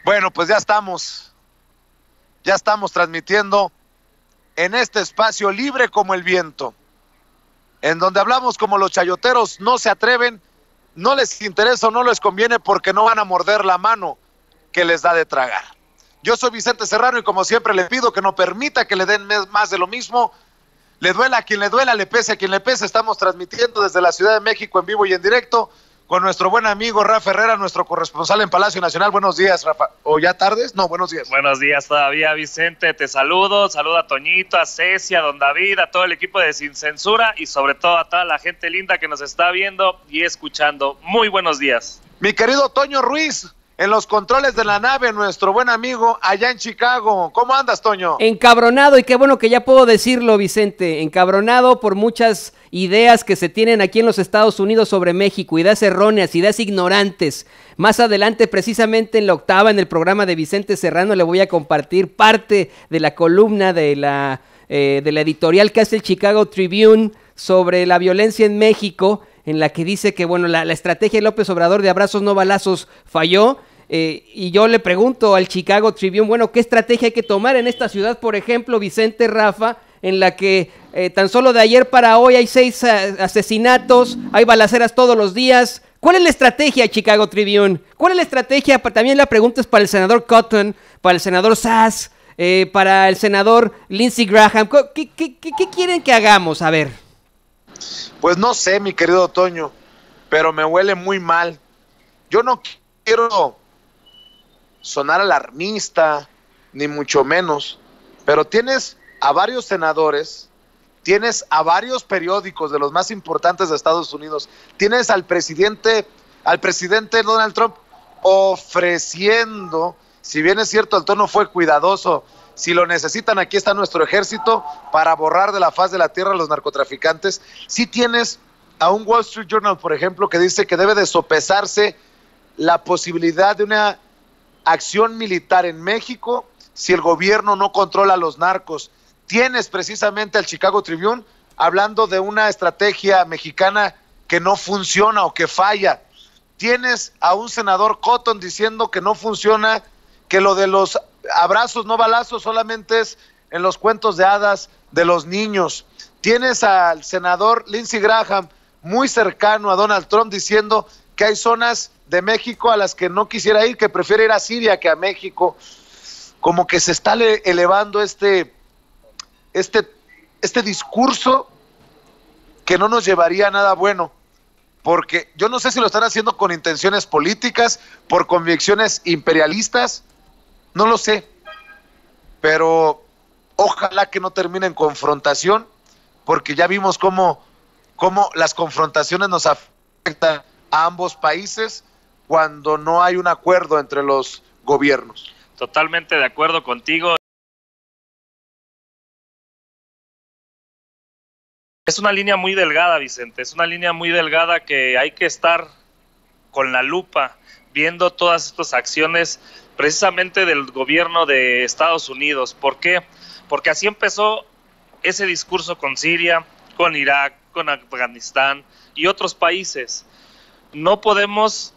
Bueno, pues ya estamos transmitiendo en este espacio libre como el viento, en donde hablamos como los chayoteros no se atreven, no les interesa o no les conviene porque no van a morder la mano que les da de tragar. Yo soy Vicente Serrano y como siempre le pido que no permita que le den más de lo mismo. Le duela a quien le duela, le pese a quien le pese. Estamos transmitiendo desde la Ciudad de México en vivo y en directo con nuestro buen amigo Rafa Herrera, nuestro corresponsal en Palacio Nacional. Buenos días, Rafa. ¿O ya tardes? No, buenos días. Buenos días todavía, Vicente. Te saludo a Toñito, a Ceci, a Don David, a todo el equipo de Sin Censura y sobre todo a toda la gente linda que nos está viendo y escuchando. Muy buenos días. Mi querido Toño Ruiz, en los controles de la nave, nuestro buen amigo allá en Chicago. ¿Cómo andas, Toño? Encabronado, y qué bueno que ya puedo decirlo, Vicente. Encabronado por muchas ideas que se tienen aquí en los Estados Unidos sobre México, ideas erróneas, ideas ignorantes. Más adelante, precisamente en la octava, en el programa de Vicente Serrano, le voy a compartir parte de la columna de la editorial que hace el Chicago Tribune sobre la violencia en México, en la que dice que bueno, la estrategia de López Obrador de abrazos no balazos falló, y yo le pregunto al Chicago Tribune, bueno, ¿qué estrategia hay que tomar en esta ciudad, por ejemplo, Vicente, Rafa, en la que tan solo de ayer para hoy hay 6 asesinatos, hay balaceras todos los días? ¿Cuál es la estrategia, Chicago Tribune? ¿Cuál es la estrategia? También la pregunta es para el senador Cotton, para el senador Sass, para el senador Lindsey Graham. ¿Qué quieren que hagamos? A ver. Pues no sé, mi querido Toño, pero me huele muy mal. Yo no quiero sonar alarmista, ni mucho menos, pero tienes a varios senadores, tienes a varios periódicos de los más importantes de Estados Unidos, tienes al presidente Donald Trump ofreciendo, si bien es cierto el tono fue cuidadoso, si lo necesitan, aquí está nuestro ejército para borrar de la faz de la tierra a los narcotraficantes. Sí tienes a un Wall Street Journal, por ejemplo, que dice que debe de sopesarse la posibilidad de una acción militar en México si el gobierno no controla a los narcos. Tienes precisamente al Chicago Tribune hablando de una estrategia mexicana que no funciona o que falla. Tienes a un senador Cotton diciendo que no funciona, que lo de los abrazos no balazos solamente es en los cuentos de hadas de los niños. Tienes al senador Lindsey Graham muy cercano a Donald Trump diciendo que hay zonas de México a las que no quisiera ir, que prefiere ir a Siria que a México. Como que se está elevando este discurso que no nos llevaría a nada bueno, porque yo no sé si lo están haciendo con intenciones políticas, por convicciones imperialistas, no lo sé, pero ojalá que no termine en confrontación, porque ya vimos cómo las confrontaciones nos afectan a ambos países cuando no hay un acuerdo entre los gobiernos. Totalmente de acuerdo contigo. Es una línea muy delgada, Vicente, es una línea muy delgada que hay que estar con la lupa viendo todas estas acciones precisamente del gobierno de Estados Unidos. ¿Por qué? Porque así empezó ese discurso con Siria, con Irak, con Afganistán y otros países. No podemos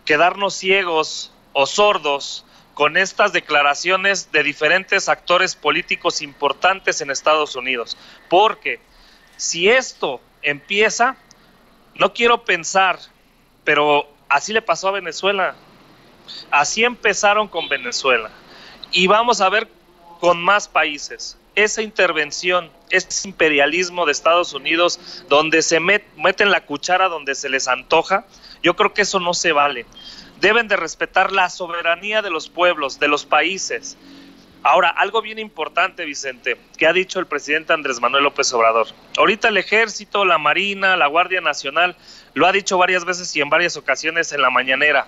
quedarnos ciegos o sordos con estas declaraciones de diferentes actores políticos importantes en Estados Unidos, porque si esto empieza, no quiero pensar, pero así le pasó a Venezuela, así empezaron con Venezuela, y vamos a ver con más países, esa intervención, ese imperialismo de Estados Unidos, donde se meten la cuchara donde se les antoja. Yo creo que eso no se vale. Deben de respetar la soberanía de los pueblos, de los países. Ahora, algo bien importante, Vicente, que ha dicho el presidente Andrés Manuel López Obrador. Ahorita el Ejército, la Marina, la Guardia Nacional, lo ha dicho varias veces y en varias ocasiones en la mañanera.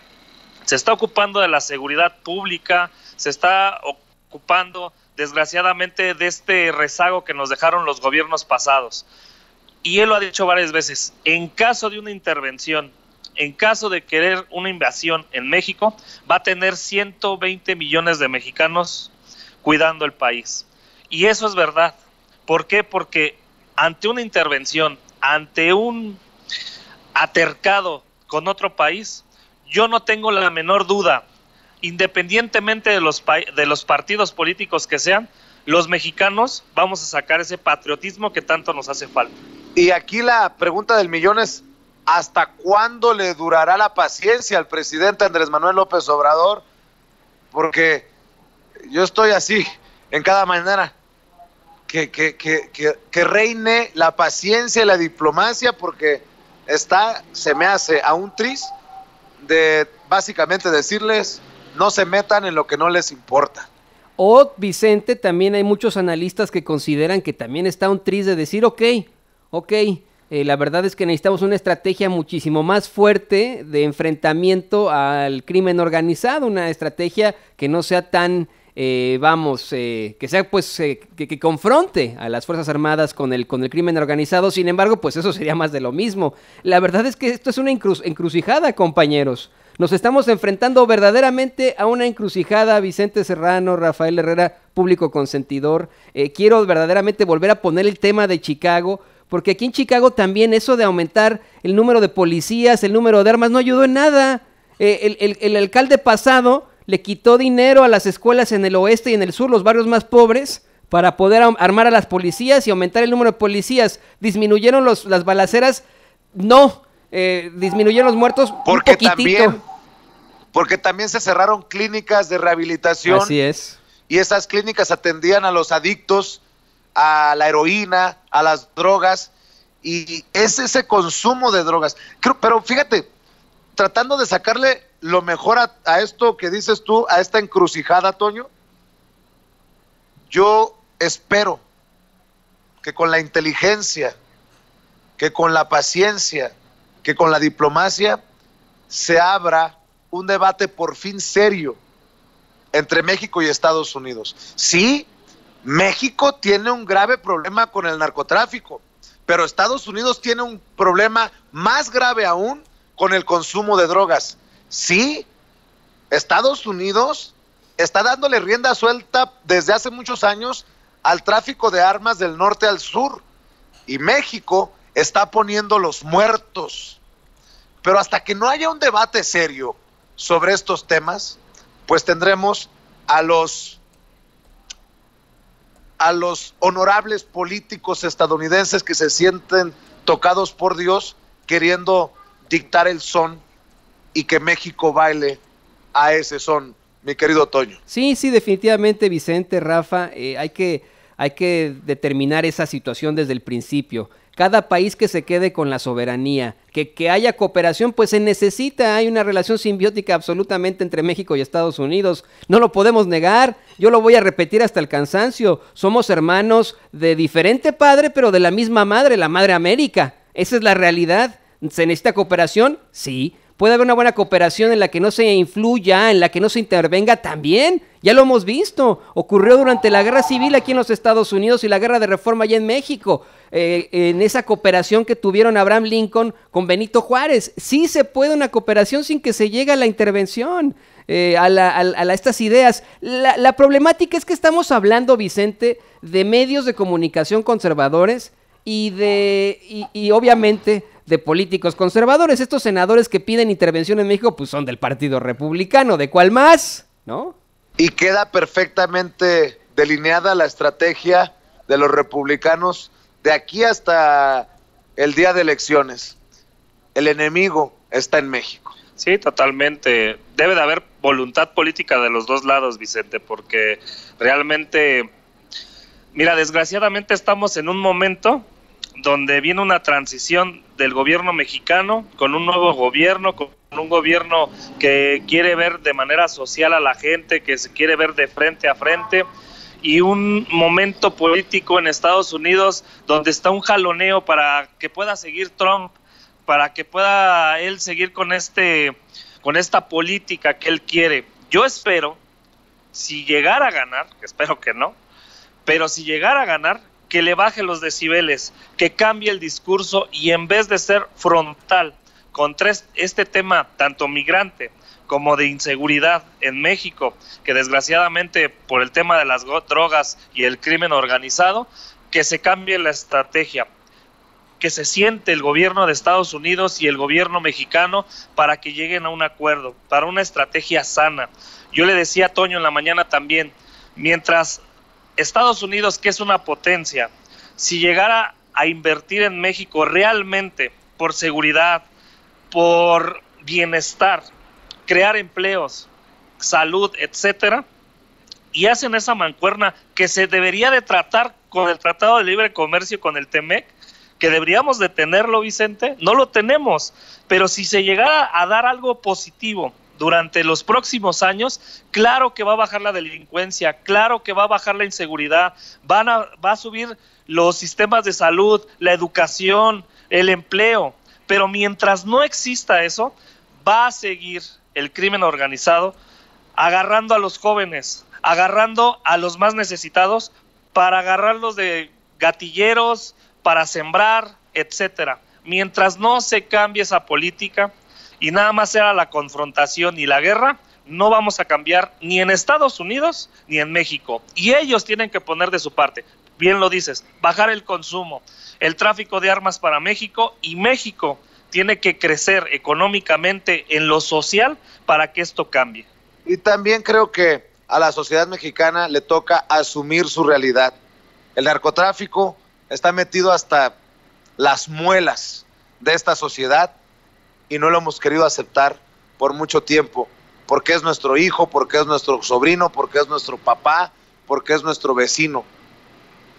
Se está ocupando de la seguridad pública, se está ocupando, desgraciadamente, de este rezago que nos dejaron los gobiernos pasados. Y él lo ha dicho varias veces, en caso de una intervención, en caso de querer una invasión en México, va a tener 120 millones de mexicanos cuidando el país. Y eso es verdad. ¿Por qué? Porque ante una intervención, ante un altercado con otro país, yo no tengo la menor duda independientemente de los partidos políticos que sean, los mexicanos vamos a sacar ese patriotismo que tanto nos hace falta. Y aquí la pregunta del millón es, ¿hasta cuándo le durará la paciencia al presidente Andrés Manuel López Obrador? Porque yo estoy así en cada mañana, que reine la paciencia y la diplomacia, porque se me hace a un tris de básicamente decirles no se metan en lo que no les importa. O, Vicente, también hay muchos analistas que consideran que también está un tris de decir, ok, la verdad es que necesitamos una estrategia muchísimo más fuerte de enfrentamiento al crimen organizado, una estrategia que no sea tan, que sea pues que confronte a las Fuerzas Armadas con el crimen organizado. Sin embargo, pues eso sería más de lo mismo. La verdad es que esto es una encrucijada, compañeros. Nos estamos enfrentando verdaderamente a una encrucijada. Vicente Serrano, Rafael Herrera, público consentidor. Quiero verdaderamente volver a poner el tema de Chicago, porque aquí en Chicago también eso de aumentar el número de policías, el número de armas, no ayudó en nada. El alcalde pasado le quitó dinero a las escuelas en el oeste y en el sur, los barrios más pobres, para poder armar a las policías y aumentar el número de policías. ¿Disminuyeron las balaceras? No. Disminuyeron los muertos un poquitito. Porque también se cerraron clínicas de rehabilitación. Así es. Y esas clínicas atendían a los adictos a la heroína, a las drogas, y es ese consumo de drogas. Pero fíjate, tratando de sacarle lo mejor a esto que dices tú, a esta encrucijada, Toño, yo espero que con la inteligencia, que con la paciencia, que con la diplomacia se abra un debate por fin serio entre México y Estados Unidos. Sí, México tiene un grave problema con el narcotráfico, pero Estados Unidos tiene un problema más grave aún con el consumo de drogas. Sí, Estados Unidos está dándole rienda suelta desde hace muchos años al tráfico de armas del norte al sur, y México está poniendo los muertos. Pero hasta que no haya un debate serio sobre estos temas, pues tendremos a los honorables políticos estadounidenses que se sienten tocados por Dios, queriendo dictar el son y que México baile a ese son, mi querido Toño. Sí, definitivamente, Vicente, Rafa, hay que determinar esa situación desde el principio. Cada país que se quede con la soberanía, que haya cooperación, pues se necesita, hay una relación simbiótica absolutamente entre México y Estados Unidos, no lo podemos negar, yo lo voy a repetir hasta el cansancio, somos hermanos de diferente padre, pero de la misma madre, la Madre América, esa es la realidad. ¿Se necesita cooperación? Sí. ¿Puede haber una buena cooperación en la que no se influya, en la que no se intervenga? También, ya lo hemos visto, ocurrió durante la Guerra Civil aquí en los Estados Unidos y la Guerra de Reforma allá en México, en esa cooperación que tuvieron Abraham Lincoln con Benito Juárez. Sí se puede una cooperación sin que se llegue a la intervención, a estas ideas. La problemática es que estamos hablando, Vicente, de medios de comunicación conservadores y obviamente de políticos conservadores. Estos senadores que piden intervención en México pues son del Partido Republicano, ¿de cuál más? ¿No? Y queda perfectamente delineada la estrategia de los republicanos de aquí hasta el día de elecciones. El enemigo está en México. Sí, totalmente. Debe de haber voluntad política de los dos lados, Vicente, porque realmente, mira, desgraciadamente estamos en un momento donde viene una transición del gobierno mexicano con un nuevo gobierno, con un gobierno que quiere ver de manera social a la gente, que se quiere ver de frente a frente, y un momento político en Estados Unidos donde está un jaloneo para que pueda seguir Trump, para que pueda él seguir con esta política que él quiere. Yo espero, si llegara a ganar, que espero que no, pero si llegara a ganar, que le baje los decibeles, que cambie el discurso y en vez de ser frontal contra este tema tanto migrante como de inseguridad en México, que desgraciadamente por el tema de las drogas y el crimen organizado, que se cambie la estrategia. que se siente el gobierno de Estados Unidos y el gobierno mexicano para que lleguen a un acuerdo, para una estrategia sana. Yo le decía a Toño en la mañana también, mientras Estados Unidos, que es una potencia, si llegara a invertir en México realmente por seguridad, por bienestar, crear empleos, salud, etcétera, y hacen esa mancuerna que se debería de tratar con el Tratado de Libre Comercio, con el TEMEC, que deberíamos de tenerlo, Vicente, no lo tenemos, pero si se llegara a dar algo positivo durante los próximos años, claro que va a bajar la delincuencia, claro que va a bajar la inseguridad, va a subir los sistemas de salud, la educación, el empleo, pero mientras no exista eso, va a seguir el crimen organizado agarrando a los jóvenes, agarrando a los más necesitados para agarrarlos de gatilleros, para sembrar, etcétera. Mientras no se cambie esa política y nada más sea la confrontación y la guerra, no vamos a cambiar ni en Estados Unidos ni en México. Y ellos tienen que poner de su parte. Bien lo dices, bajar el consumo, el tráfico de armas para México, y México tiene que crecer económicamente en lo social para que esto cambie. Y también creo que a la sociedad mexicana le toca asumir su realidad. El narcotráfico está metido hasta las muelas de esta sociedad y no lo hemos querido aceptar por mucho tiempo, porque es nuestro hijo, porque es nuestro sobrino, porque es nuestro papá, porque es nuestro vecino.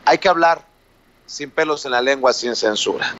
Hay que hablar sin pelos en la lengua, sin censura.